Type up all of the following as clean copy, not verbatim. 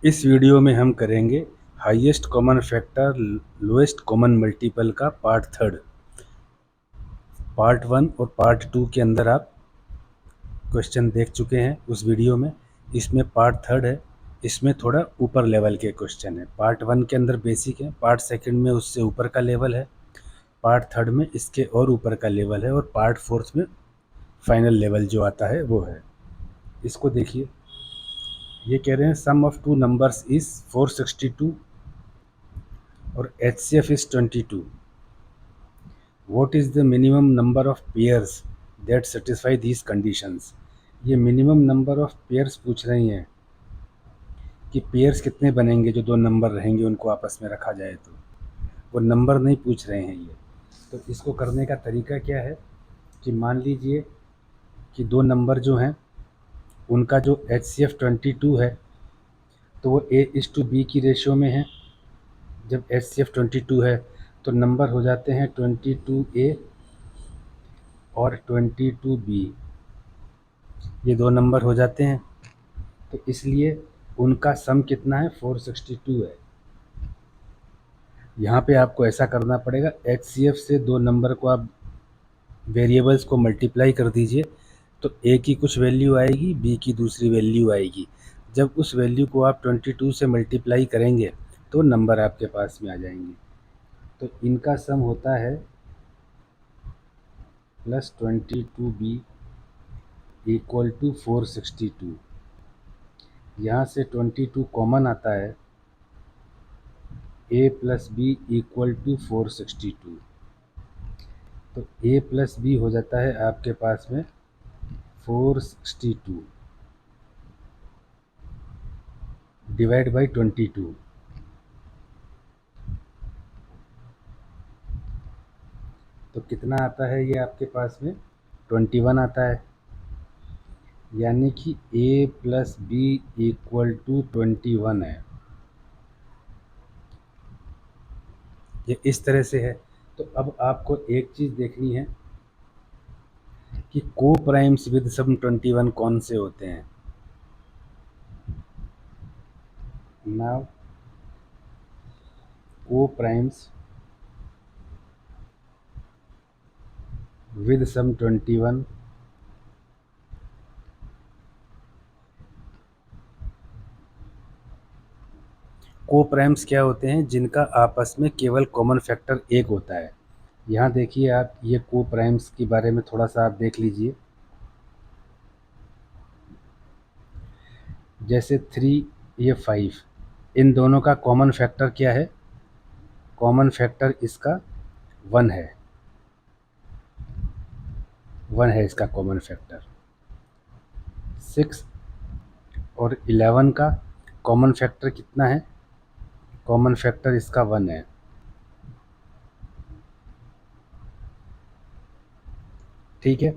इस वीडियो में हम करेंगे highest common factor lowest common multiple का पार्ट थर्ड। पार्ट वन और पार्ट टू के अंदर आप क्वेश्चन देख चुके हैं उस वीडियो में। इसमें पार्ट थर्ड है, इसमें थोड़ा ऊपर लेवल के क्वेश्चन है। पार्ट वन के अंदर बेसिक है, पार्ट सेकंड में उससे ऊपर का लेवल है, पार्ट थर्ड में इसके और ऊपर का लेवल है, और पार्ट फोर्थ में फाइनल लेवल जो आता है वो है। इसको देखिए, ये कह रहे हैं सम ऑफ टू नंबर्स इज 462 और HCF is 22। What is the minimum number of pairs that satisfy these conditions? ये मिनिमम नंबर ऑफ पेयर्स पूछ रही हैं कि पेयर्स कितने बनेंगे जो दो नंबर रहेंगे उनको आपस में रखा जाए। तो वो नंबर नहीं पूछ रहे हैं ये। तो इसको करने का तरीका क्या है कि मान लीजिए कि दो नंबर जो हैं उनका जो HCF 22 है तो वो A:B की रेशियो में है। जब HCF 22 है तो नंबर हो जाते हैं 22A और 22B, ये दो नंबर हो जाते हैं। तो इसलिए उनका सम कितना है, 462 है। यहाँ पे आपको ऐसा करना पड़ेगा, HCF से दो नंबर को आप वेरिएबल्स को मल्टीप्लाई कर दीजिए तो A की कुछ वैल्यू आएगी, B की दूसरी वैल्यू आएगी। जब उस वैल्यू को आप 22 से मल्टीप्लाई करेंगे तो नंबर आपके पास में आ जाएंगे। तो इनका सम होता है +22B इक्वल टू 462। यहाँ से 22 कॉमन आता है, A plus B equal to 462। तो A प्लस बी हो जाता है आपके पास में 462 डिवाइड बाई 22। तो कितना आता है ये आपके पास में, 21 आता है। यानी कि A plus B equal to 21 है। ये इस तरह से है। तो अब आपको एक चीज़ देखनी है कि को प्राइम्स विद सम 21 कौन से होते हैं। नाउ को प्राइम्स विद सम 21 को प्राइम्स क्या होते हैं, जिनका आपस में केवल कॉमन फैक्टर एक होता है। यहाँ देखिए आप, ये को प्राइम्स के बारे में थोड़ा सा आप देख लीजिए। जैसे 3, ये 5, इन दोनों का कॉमन फैक्टर क्या है, कॉमन फैक्टर इसका 1 है। 1 है इसका कॉमन फैक्टर। 6 और 11 का कॉमन फैक्टर कितना है, कॉमन फैक्टर इसका 1 है। ठीक है।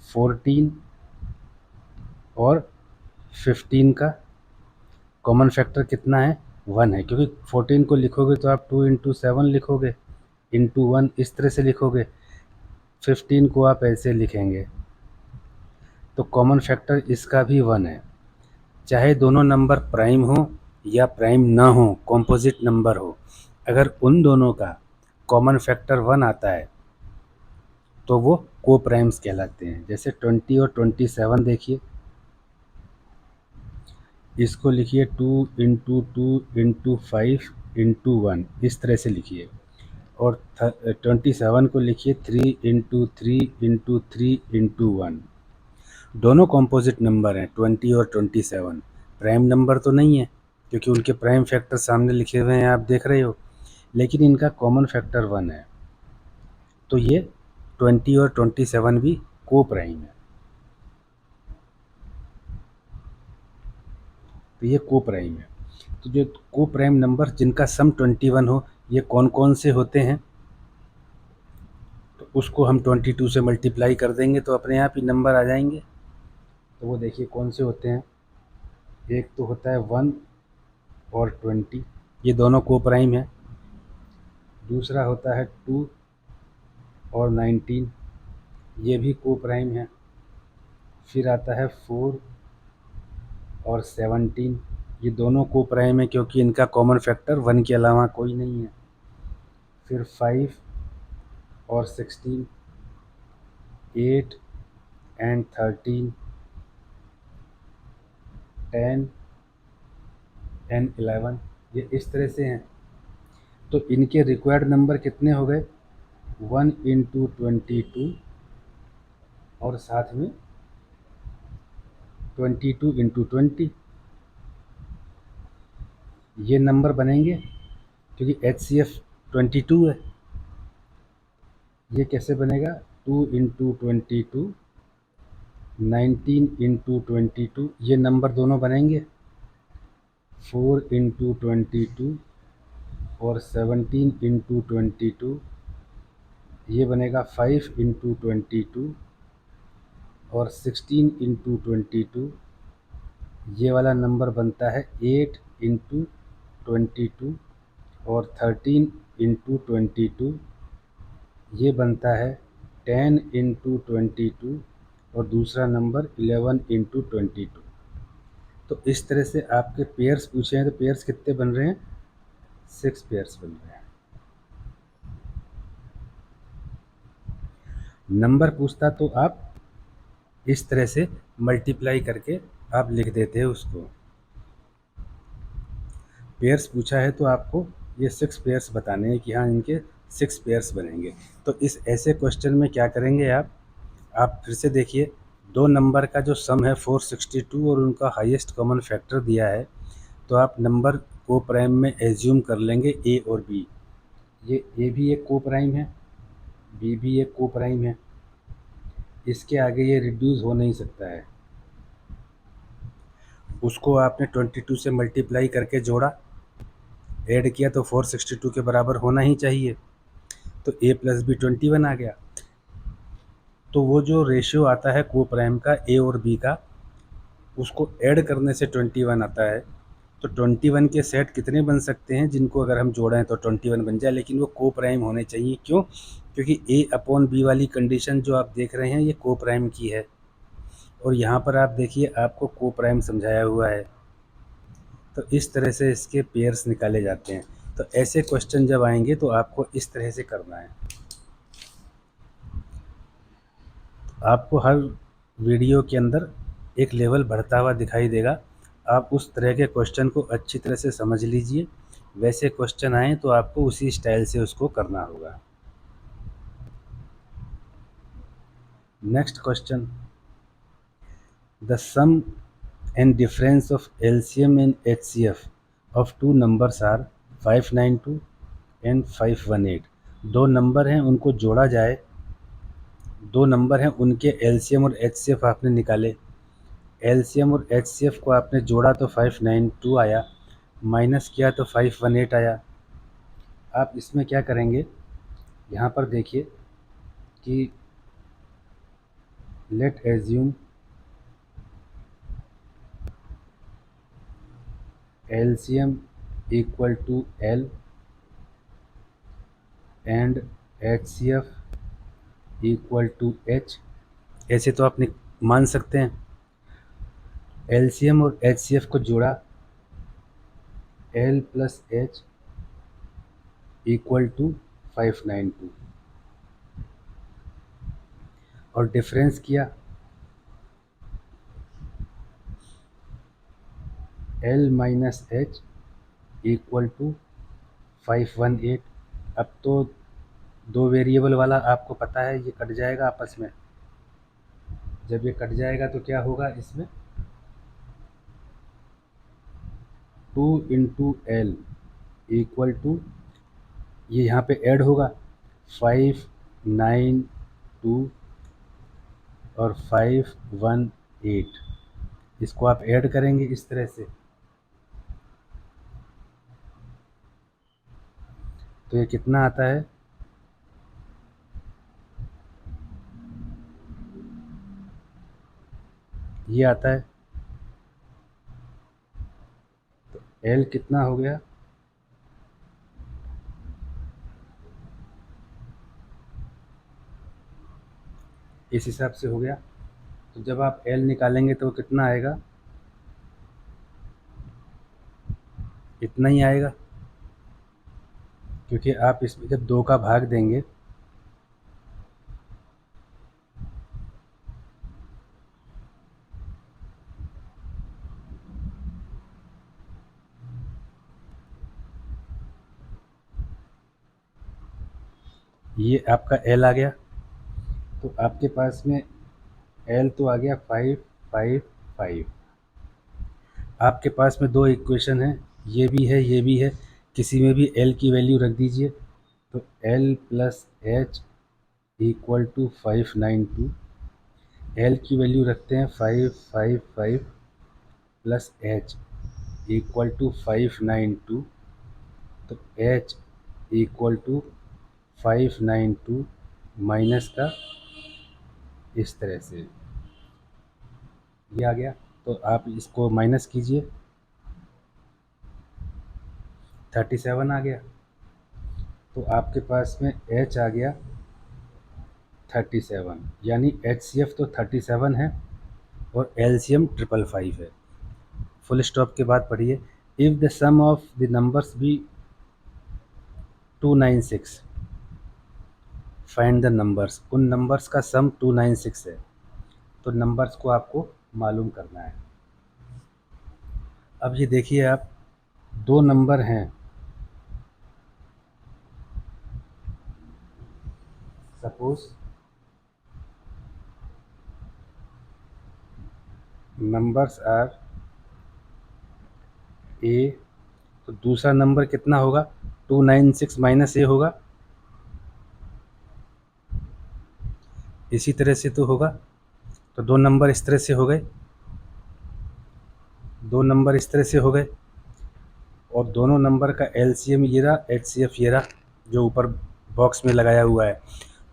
14 और 15 का कॉमन फैक्टर कितना है, 1 है। क्योंकि 14 को लिखोगे तो आप 2 इंटू 7 लिखोगे, इंटू 1 इस तरह से लिखोगे। 15 को आप ऐसे लिखेंगे। तो कॉमन फैक्टर इसका भी 1 है। चाहे दोनों नंबर प्राइम हो या प्राइम ना हो, कॉम्पोजिट नंबर हो, अगर उन दोनों का कॉमन फैक्टर 1 आता है तो वो को प्राइम्स कहलाते हैं। जैसे 20 और 27 देखिए, इसको लिखिए 2 इंटू 2 इंटू 5 इंटू 1, इस तरह से लिखिए। और 27 को लिखिए 3 इंटू 3 इंटू 3 इंटू 1। दोनों कॉम्पोजिट नंबर हैं 20 और 27। प्राइम नंबर तो नहीं है क्योंकि उनके प्राइम फैक्टर सामने लिखे हुए हैं, आप देख रहे हो, लेकिन इनका कॉमन फैक्टर 1 है। तो ये 20 और 27 भी को प्राइम है। तो ये को प्राइम है। तो जो को प्राइम नंबर जिनका सम 21 हो, ये कौन कौन से होते हैं, तो उसको हम 22 से मल्टीप्लाई कर देंगे तो अपने आप ही नंबर आ जाएंगे। तो वो देखिए कौन से होते हैं। एक तो होता है 1 और 20, ये दोनों को प्राइम है। दूसरा होता है 2 और 19, ये भी को प्राइम है। फिर आता है 4 और 17, ये दोनों को प्राइम है क्योंकि इनका कॉमन फैक्टर 1 के अलावा कोई नहीं है। फिर 5 और 16, 8 एंड 13, 10 एंड 11, ये इस तरह से हैं। तो इनके रिक्वायर्ड नंबर कितने हो गए? 1 इंटू 22 और साथ में 22 इंटू 20, ये नंबर बनेंगे क्योंकि HCF 22 है। ये कैसे बनेगा? 2 इंटू 22, 19 इंटू 22, ये नंबर दोनों बनेंगे। 4 इंटू 22 और 17 इंटू 22, ये बनेगा 5 इंटू 22 और 16 इंटू 22, ये वाला नंबर बनता है 8 इंटू 22 और 13 इंटू 22, ये बनता है 10 इंटू 22 और दूसरा नंबर 11 इंटू 22। तो इस तरह से आपके पेयर्स पूछे हैं तो पेयर्स कितने बन रहे हैं? 6 पेयर्स बन रहे हैं। नंबर पूछता तो आप इस तरह से मल्टीप्लाई करके आप लिख देते हैं उसको। पेयर्स पूछा है तो आपको ये 6 पेयर्स बताने हैं कि हाँ इनके 6 पेयर्स बनेंगे। तो इस ऐसे क्वेश्चन में क्या करेंगे आप फिर से देखिए, दो नंबर का जो सम है 462 और उनका हाईएस्ट कॉमन फैक्टर दिया है, तो आप नंबर को प्राइम में एज्यूम कर लेंगे ए और बी। ये ए भी एक को प्राइम है, बी भी एक को प्राइम है, इसके आगे ये रिड्यूस हो नहीं सकता है। उसको आपने 22 से मल्टीप्लाई करके जोड़ा, ऐड किया तो 462 के बराबर होना ही चाहिए, तो ए प्लस बी 21 आ गया। तो वो जो रेशियो आता है को प्राइम का ए और बी का, उसको ऐड करने से 21 आता है। तो 21 के सेट कितने बन सकते हैं जिनको अगर हम जोड़ें तो 21 बन जाए, लेकिन वो को प्राइम होने चाहिए। क्यों? क्योंकि ए अपॉन बी वाली कंडीशन जो आप देख रहे हैं ये को प्राइम की है, और यहाँ पर आप देखिए आपको को प्राइम समझाया हुआ है। तो इस तरह से इसके पेयर्स निकाले जाते हैं। तो ऐसे क्वेश्चन जब आएंगे तो आपको इस तरह से करना है। आपको हर वीडियो के अंदर एक लेवल बढ़ता हुआ दिखाई देगा। आप उस तरह के क्वेश्चन को अच्छी तरह से समझ लीजिए, वैसे क्वेश्चन आए तो आपको उसी स्टाइल से उसको करना होगा। Next question, the sum and difference of LCM and HCF of two numbers are 592 and 518। दो नंबर हैं उनको जोड़ा जाए, दो नंबर हैं उनके LCM और HCF आपने निकाले। LCM और HCF को आपने जोड़ा तो 592 आया, माइनस किया तो 518 आया। आप इसमें क्या करेंगे, यहाँ पर देखिए कि let assume LCM equal to L and HCF equal to H। ऐसे तो आप मान सकते हैं। LCM और HCF को जोड़ा, L plus H equal to 592, और डिफरेंस किया, L minus H equal to 518। अब तो दो वेरिएबल वाला आपको पता है ये कट जाएगा आपस में। जब ये कट जाएगा तो क्या होगा, इसमें 2 इंटू एल इक्वल टू, ये यहाँ पे ऐड होगा 592 और 518, इसको आप ऐड करेंगे इस तरह से, तो ये कितना आता है, ये आता है। तो एल कितना हो गया, इस हिसाब से हो गया। तो जब आप एल निकालेंगे तो कितना आएगा, इतना ही आएगा, क्योंकि आप इसमें जब 2 का भाग देंगे ये आपका एल आ गया, तो आपके पास में एल तो आ गया 555। आपके पास में 2 इक्वेशन है, ये भी है ये भी है, किसी में भी एल की वैल्यू रख दीजिए। तो L plus H equal to 592। एल की वैल्यू रखते हैं 555 प्लस एच इक्वल टू 592। तो एच इक्वल टू 592 माइनस का इस तरह से ये आ गया। तो आप इसको माइनस कीजिए, 37 आ गया। तो आपके पास में एच आ गया 37, यानी HCF तो 37 है और LCM 555 है। फुल स्टॉप के बाद पढ़िए, if the sum of the numbers be 296, find the numbers. उन नंबर्स का सम 296 है, तो नंबर्स को आपको मालूम करना है। अब ये देखिए आप, 2 नंबर हैं, सपोज नंबर्स आर ए, तो दूसरा नंबर कितना होगा, 296 माइनस ए होगा, इसी तरह से तो होगा। तो 2 नंबर इस तरह से हो गए, 2 नंबर इस तरह से हो गए, और दोनों नंबर का LCM ये रहा, HCF ये रहा जो ऊपर बॉक्स में लगाया हुआ है।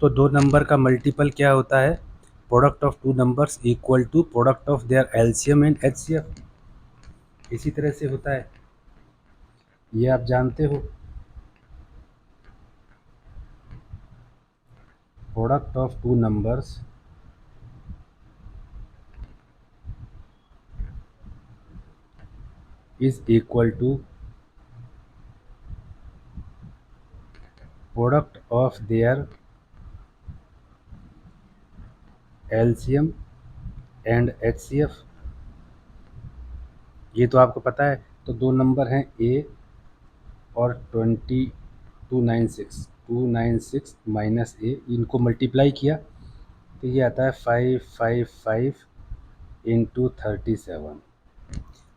तो 2 नंबर का मल्टीपल क्या होता है, product of 2 numbers equal to product of their LCM and HCF, इसी तरह से होता है, ये आप जानते हो। Product of 2 numbers is equal to product of their LCM and HCF। ये तो आपको पता है। तो 2 नंबर हैं ए और 296 माइनस ए, इनको मल्टीप्लाई किया तो ये आता है 555 इंटू 37।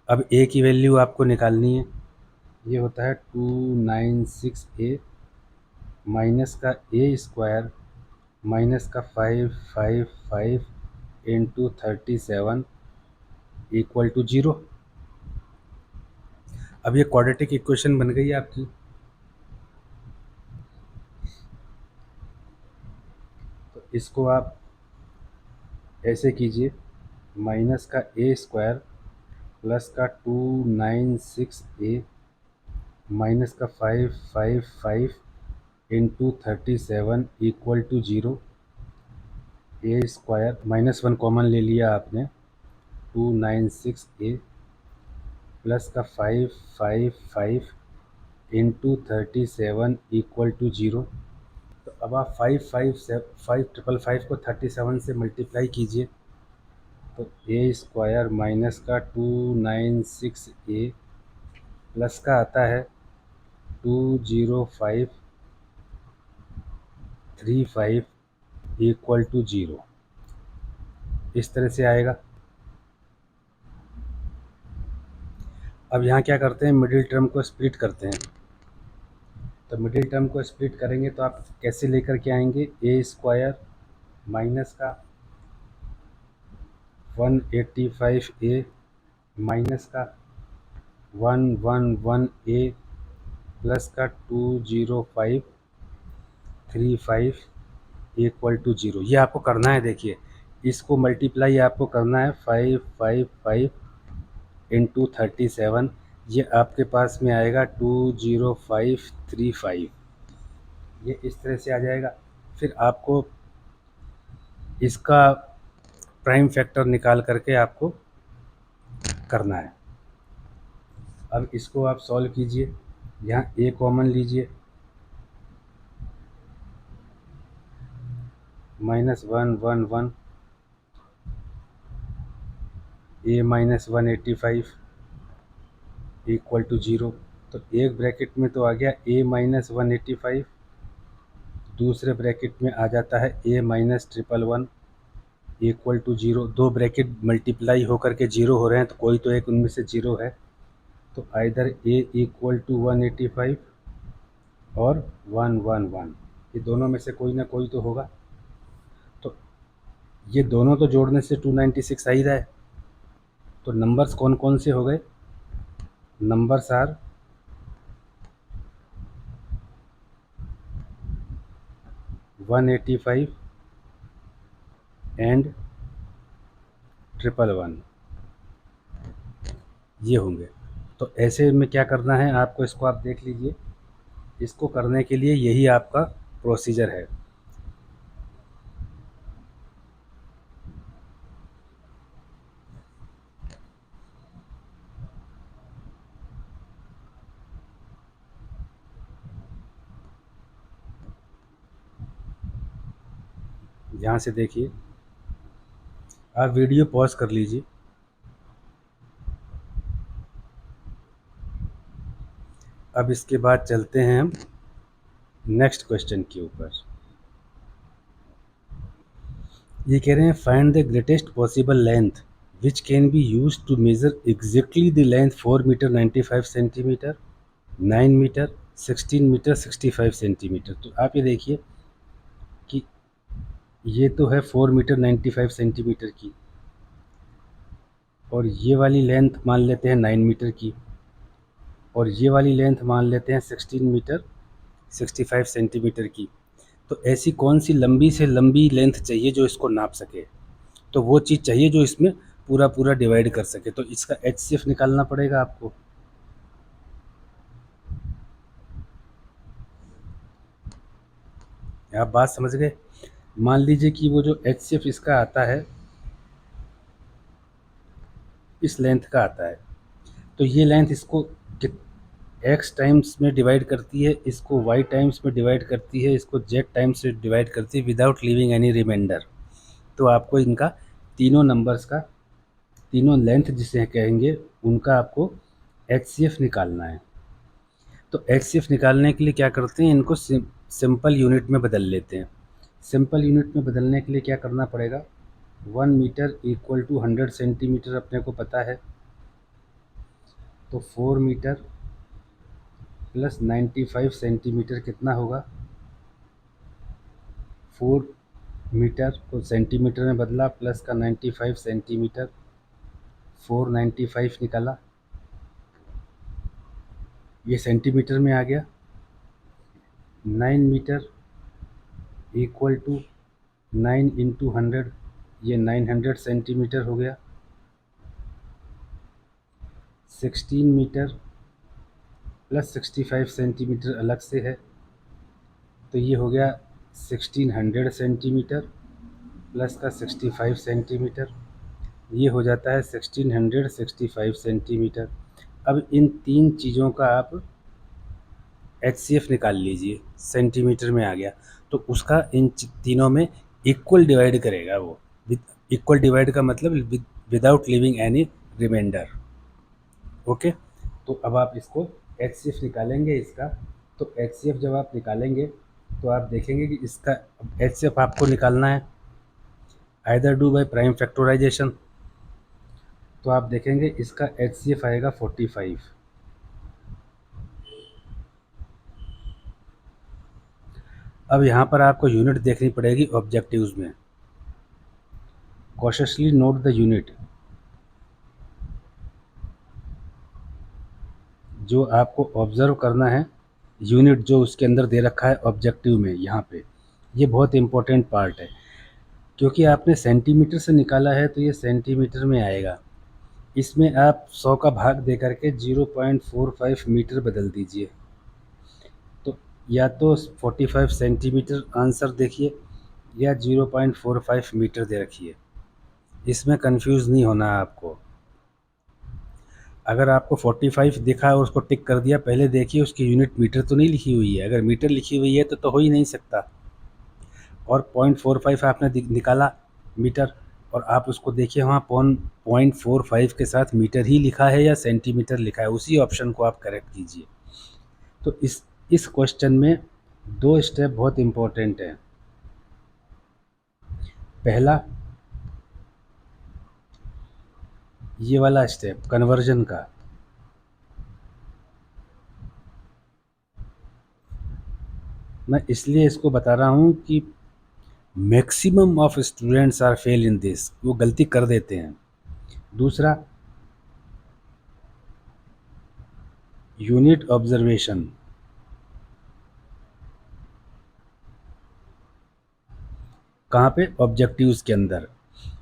अब ए की वैल्यू आपको निकालनी है, ये होता है 296 ए माइनस का ए स्क्वायर माइनस का 555 इंटू 37 इक्वल टू 0। अब ये क्वाड्रेटिक इक्वेशन बन गई आपकी। तो इसको आप ऐसे कीजिए, माइनस का ए स्क्वायर प्लस का 296 ए माइनस का 555 into 37 equal to 0। A square -1 common ले लिया आपने, 296 ए प्लस का 555 इंटू 37 इक्वल टू 0। तो अब आप 555 को 37 से मल्टीप्लाई कीजिए, तो ए स्क्वायर माइनस का 296 ए प्लस का आता है 20535 इक्वल टू 0, इस तरह से आएगा। अब यहाँ क्या करते हैं, मिडिल टर्म को स्प्लिट करते हैं। तो मिडिल टर्म को स्प्लिट करेंगे तो आप कैसे लेकर के आएंगे, ए स्क्वायर माइनस का 185 ए माइनस का 111 ए प्लस का 20535 इक्वल टू 0। ये आपको करना है। देखिए, इसको मल्टीप्लाई आपको करना है 555 इंटू 37, ये आपके पास में आएगा 20535, ये इस तरह से आ जाएगा। फिर आपको इसका प्राइम फैक्टर निकाल करके आपको करना है। अब इसको आप सॉल्व कीजिए। यहाँ a कॉमन लीजिए, -1 1 1, a -185 इक्वल टू 0। तो एक ब्रैकेट में तो आ गया a -185, दूसरे ब्रैकेट में आ जाता है a -111 इक्वल टू 0। दो ब्रैकेट मल्टीप्लाई होकर के 0 हो रहे हैं, तो कोई तो एक उनमें से 0 है। तो आइदर a इक्वल टू 185 और 111, ये दोनों में से कोई ना कोई तो होगा। तो ये दोनों तो जोड़ने से 296 आ ही रहा है। तो नंबर्स कौन कौन से हो गए? नंबर्स आर 185 एंड 111 ये होंगे। तो ऐसे में क्या करना है आपको, इसको आप देख लीजिए। इसको करने के लिए यही आपका प्रोसीजर है। यहाँ से देखिए, आप वीडियो पॉज कर लीजिए। अब इसके बाद चलते हैं हम नेक्स्ट क्वेश्चन के ऊपर। ये कह रहे हैं find the greatest possible length which can be use to measure exactly the length 4 metre 95 centimetre, 9 metre, 16 metre 65 centimetre. तो आप ये देखिए कि ये तो है 4 मीटर 95 सेंटीमीटर की, और ये वाली लेंथ मान लेते हैं 9 मीटर की, और ये वाली लेंथ मान लेते हैं 16 मीटर 65 सेंटीमीटर की। तो ऐसी कौन सी लंबी से लंबी लेंथ चाहिए जो इसको नाप सके? तो वो चीज़ चाहिए जो इसमें पूरा पूरा डिवाइड कर सके। तो इसका HCF निकालना पड़ेगा आपको। आप बात समझ गए? मान लीजिए कि वो जो HCF इसका आता है, इस लेंथ का आता है, तो ये लेंथ इसको x टाइम्स में डिवाइड करती है, इसको y टाइम्स में डिवाइड करती है, इसको z टाइम्स में डिवाइड करती है विदाउट लीविंग एनी रिमाइंडर। तो आपको इनका तीनों नंबर्स का, तीनों लेंथ जिसे कहेंगे, उनका आपको HCF निकालना है। तो HCF निकालने के लिए क्या करते हैं, इनको सिंपल यूनिट में बदल लेते हैं। सिंपल यूनिट में बदलने के लिए क्या करना पड़ेगा? 1 मीटर इक्वल टू 100 सेंटीमीटर अपने को पता है। तो 4 मीटर प्लस 95 सेंटीमीटर कितना होगा? 4 मीटर को सेंटीमीटर में बदला, प्लस का 95 सेंटीमीटर, 495 निकाला, ये सेंटीमीटर में आ गया। 9 मीटर इक्वल टू 9 इंटू 100, ये 900 सेंटीमीटर हो गया। 16 मीटर प्लस 65 सेंटीमीटर अलग से है, तो ये हो गया 1600 सेंटीमीटर प्लस का 65 सेंटीमीटर, ये हो जाता है 1665 सेंटीमीटर। अब इन तीन चीज़ों का आप HCF निकाल लीजिए। सेंटीमीटर में आ गया, तो उसका इन तीनों में इक्वल डिवाइड करेगा वो। इक्वल डिवाइड का मतलब without leaving any remainder. Okay, तो अब आप इसको HCF निकालेंगे इसका। तो HCF जब आप निकालेंगे तो आप देखेंगे कि इसका HCF आपको निकालना है either do by prime factorisation. तो आप देखेंगे इसका HCF आएगा 45। अब यहाँ पर आपको यूनिट देखनी पड़ेगी ऑब्जेक्टिव्स में। Cautiously note the unit. जो आपको ऑब्जर्व करना है, यूनिट जो उसके अंदर दे रखा है ऑब्जेक्टिव में, यहाँ पे ये बहुत इंपॉर्टेंट पार्ट है। क्योंकि आपने सेंटीमीटर से निकाला है तो ये सेंटीमीटर में आएगा। इसमें आप 100 का भाग दे करके 0.45 मीटर बदल दीजिए। तो या तो 45 सेंटीमीटर आंसर देखिए, या 0.45 मीटर दे रखिए। इसमें कंफ्यूज नहीं होना है आपको। अगर आपको 45 दिखा और उसको टिक कर दिया, पहले देखिए उसकी यूनिट मीटर तो नहीं लिखी हुई है। अगर मीटर लिखी हुई है तो हो ही नहीं सकता। और 0.45 आपने निकाला मीटर, और आप उसको देखिए वहाँ 0.45 के साथ मीटर ही लिखा है या सेंटीमीटर लिखा है, उसी ऑप्शन को आप करेक्ट कीजिए। तो इस क्वेश्चन में 2 स्टेप बहुत इम्पोर्टेंट हैं। पहला, ये वाला स्टेप कन्वर्जन का। मैं इसलिए इसको बता रहा हूँ कि maximum of students are fail in this, वो गलती कर देते हैं। दूसरा, यूनिट ऑब्जर्वेशन। कहाँ पे? ऑब्जेक्टिव्स के अंदर।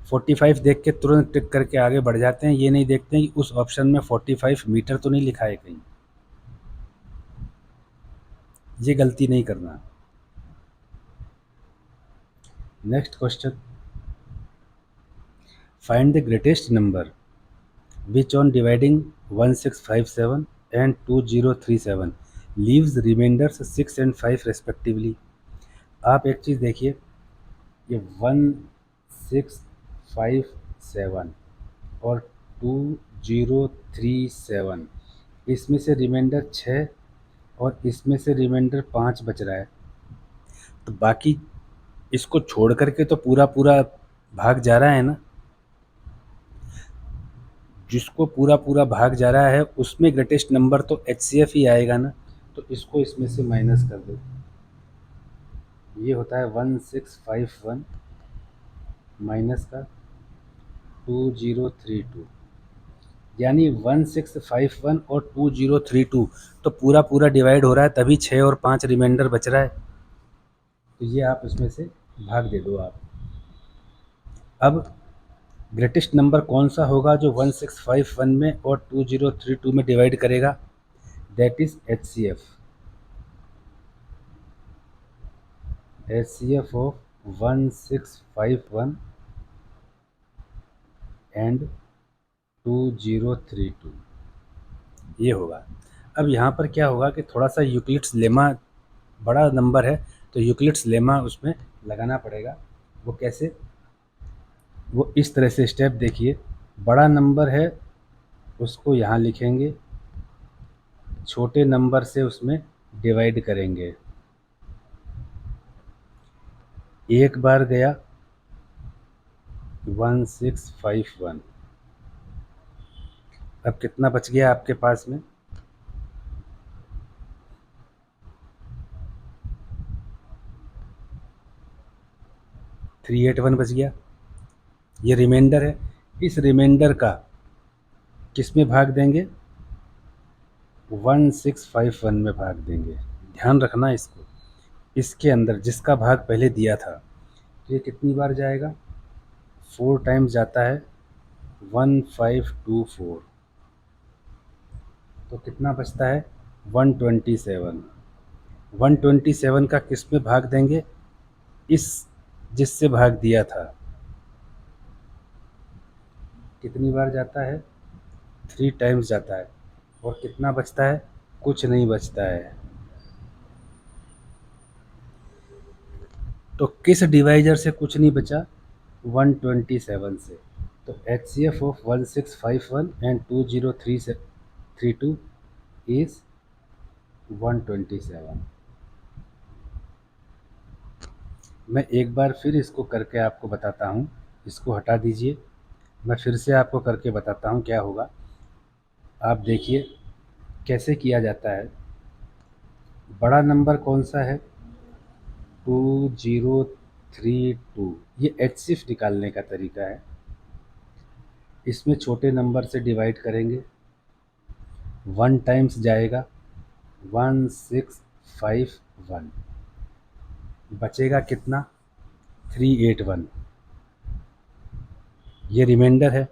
45 देख के तुरंत टिक करके आगे बढ़ जाते हैं, ये नहीं देखते हैं कि उस ऑप्शन में 45 मीटर तो नहीं लिखा है कहीं। ये गलती नहीं करना। Next question, find the greatest number which on dividing 1657 and 2037 leaves remainders 6 and 5 respectively. आप एक चीज़ देखिए, ये 1657 और 2037, इसमें से रिमाइंडर 6 और इसमें से रिमाइंडर 5 बच रहा है। तो बाकी इसको छोड़ करके तो पूरा पूरा भाग जा रहा है ना। जिसको पूरा पूरा भाग जा रहा है उसमें ग्रेटेस्ट नंबर तो HCF ही आएगा ना। तो इसको इसमें से माइनस कर दो। ये होता है 1651 माइनस का 2032, यानी 1651 और 2032 तो पूरा पूरा डिवाइड हो रहा है, तभी 6 और 5 रिमाइंडर बच रहा है। तो ये आप इसमें से भाग दे दो आप। अब ग्रेटेस्ट नंबर कौन सा होगा जो 1651 में और 2032 में डिवाइड करेगा? That is HCF। HCF of 1651 and 2032 ये होगा। अब यहाँ पर क्या होगा कि थोड़ा सा यूक्लिड्स लेमा, बड़ा नंबर है तो यूक्लिड्स लेमा उसमें लगाना पड़ेगा। वो कैसे? वो इस तरह से स्टेप देखिए, बड़ा नंबर है उसको यहाँ लिखेंगे, छोटे नंबर से उसमें डिवाइड करेंगे। एक बार गया 1651, अब कितना बच गया आपके पास में? 381 बच गया। ये रिमाइंडर है, इस रिमाइंडर का किस में भाग देंगे? 1651 में भाग देंगे। ध्यान रखना इसको। इसके अंदर जिसका भाग पहले दिया था, तो ये कितनी बार जाएगा? 4 टाइम्स जाता है, 1524। तो कितना बचता है? 127। 127 का किस में भाग देंगे? इस जिससे भाग दिया था। कितनी बार जाता है? 3 टाइम्स जाता है। और कितना बचता है? कुछ नहीं बचता है। तो किस डिवाइजर से कुछ नहीं बचा? 127 से। तो HCF ऑफ 1651 एंड 2032 इज 127। मैं एक बार फिर इसको करके आपको बताता हूँ। इसको हटा दीजिए, मैं फिर से आपको करके बताता हूँ क्या होगा। आप देखिए कैसे किया जाता है। बड़ा नंबर कौन सा है? 2032। ये HCF निकालने का तरीका है। इसमें छोटे नंबर से डिवाइड करेंगे, 1 टाइम्स जाएगा 1651, बचेगा कितना? 381। ये रिमाइंडर है।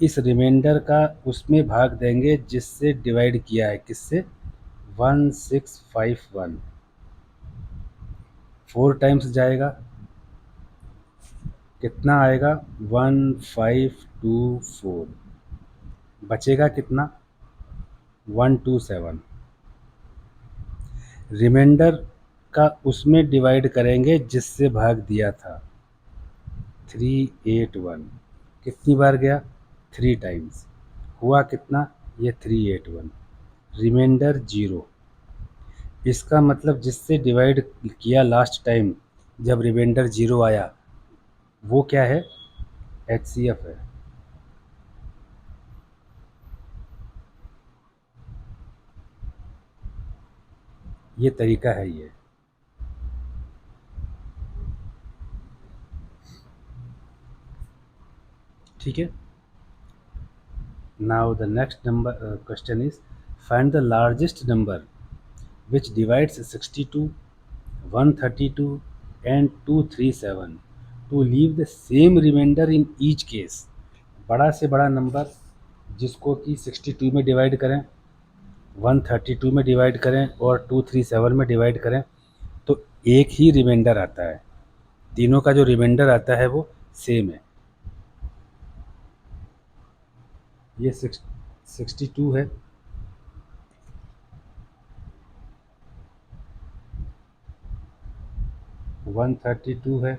इस रिमाइंडर का उसमें भाग देंगे जिससे डिवाइड किया है। किससे? 1651। 4 टाइम्स जाएगा, कितना आएगा? 1524। बचेगा कितना? 127। रिमाइंडर का उसमें डिवाइड करेंगे जिससे भाग दिया था 381। कितनी बार गया? 3 टाइम्स। हुआ कितना? ये 381। रिमाइंडर 0। इसका मतलब जिससे डिवाइड किया लास्ट टाइम जब रिमाइंडर 0 आया वो क्या है? HCF है। ये तरीका है ये। ठीक है। Now the next number question is find the largest number which divides 62, 132 and 237 to leave the same remainder in each case। बड़ा से बड़ा नंबर जिसको कि 62 में डिवाइड करें, 132 में डिवाइड करें और 237 में डिवाइड करें तो एक ही रिमाइंडर आता है। तीनों का जो रिमाइंडर आता है वो सेम है। ये 62 है, 132 है,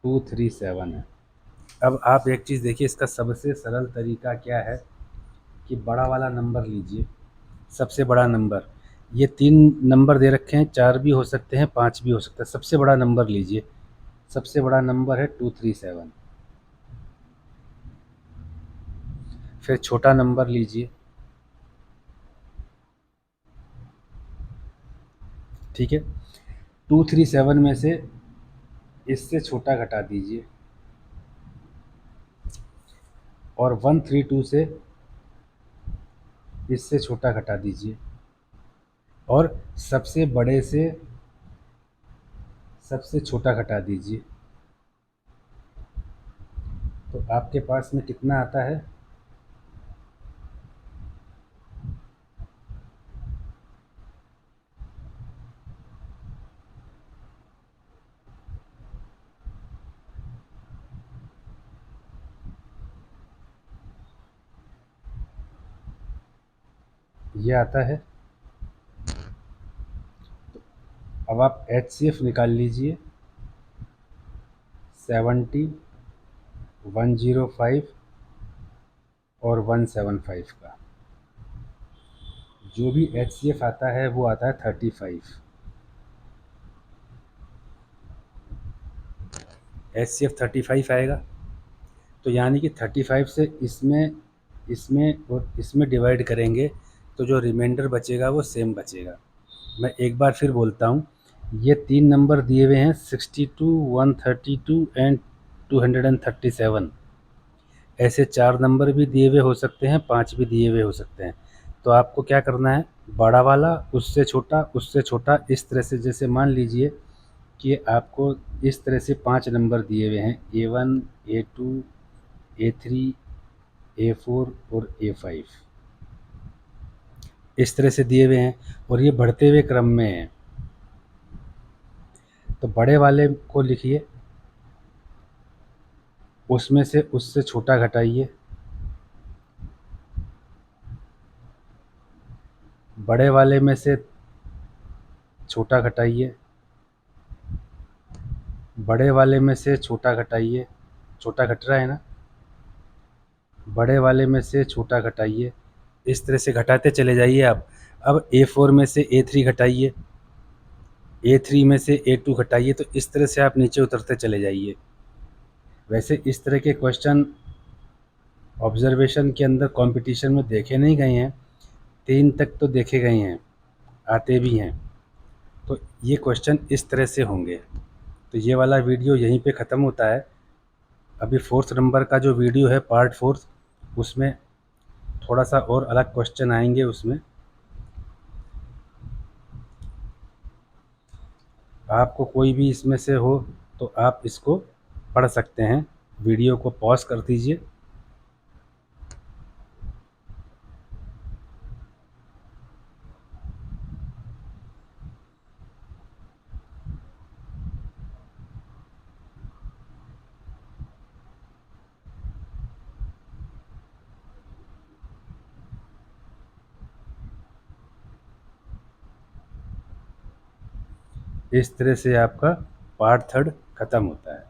237 है। अब आप एक चीज़ देखिए, इसका सबसे सरल तरीका क्या है कि बड़ा वाला नंबर लीजिए, सबसे बड़ा नंबर। ये 3 नंबर दे रखे हैं, 4 भी हो सकते हैं, 5 भी हो सकता है। सबसे बड़ा नंबर लीजिए, सबसे बड़ा नंबर है 237। फिर छोटा नंबर लीजिए, ठीक है। 237 में से इससे छोटा घटा दीजिए और 132 से इससे छोटा घटा दीजिए और सबसे बड़े से सबसे छोटा घटा दीजिए। तो आपके पास में कितना आता है? ये आता है। अब आप HCF निकाल लीजिए, 70, 105 और 175 का। जो भी HCF आता है वो आता है 35। HCF 35 आएगा। तो यानी कि 35 से इसमें इसमें और इसमें डिवाइड करेंगे तो जो रिमाइंडर बचेगा वो सेम बचेगा। मैं एक बार फिर बोलता हूँ, ये 3 नंबर दिए हुए हैं, 62, 132 एंड 237। ऐसे 4 नंबर भी दिए हुए हो सकते हैं, 5 भी दिए हुए हो सकते हैं। तो आपको क्या करना है, बड़ा वाला उससे छोटा, इस तरह से। जैसे मान लीजिए कि आपको इस तरह से 5 नंबर दिए हुए हैं, A1, A2, A3, A4 और A5, इस तरह से दिए हुए हैं और ये बढ़ते हुए क्रम में हैं। तो बड़े वाले को लिखिए, उसमें से उससे छोटा घटाइए, बड़े वाले में से छोटा घटाइए, बड़े वाले में से छोटा घटाइए, छोटा घट रहा है ना, बड़े वाले में से छोटा घटाइए। इस तरह से घटाते चले जाइए आप। अब A4 में से A3 घटाइए, A3 में से A2 घटाइए। तो इस तरह से आप नीचे उतरते चले जाइए। वैसे इस तरह के क्वेश्चन ऑब्जर्वेशन के अंदर कंपटीशन में देखे नहीं गए हैं, 3 तक तो देखे गए हैं, आते भी हैं। तो ये क्वेश्चन इस तरह से होंगे। तो ये वाला वीडियो यहीं पे ख़त्म होता है। अभी 4th नंबर का जो वीडियो है, पार्ट 4, उसमें थोड़ा सा और अलग क्वेश्चन आएंगे। उसमें आपको कोई भी इसमें से हो तो आप इसको पढ़ सकते हैं। वीडियो को पॉज कर दीजिए। इस तरह से आपका पार्ट थर्ड ख़त्म होता है।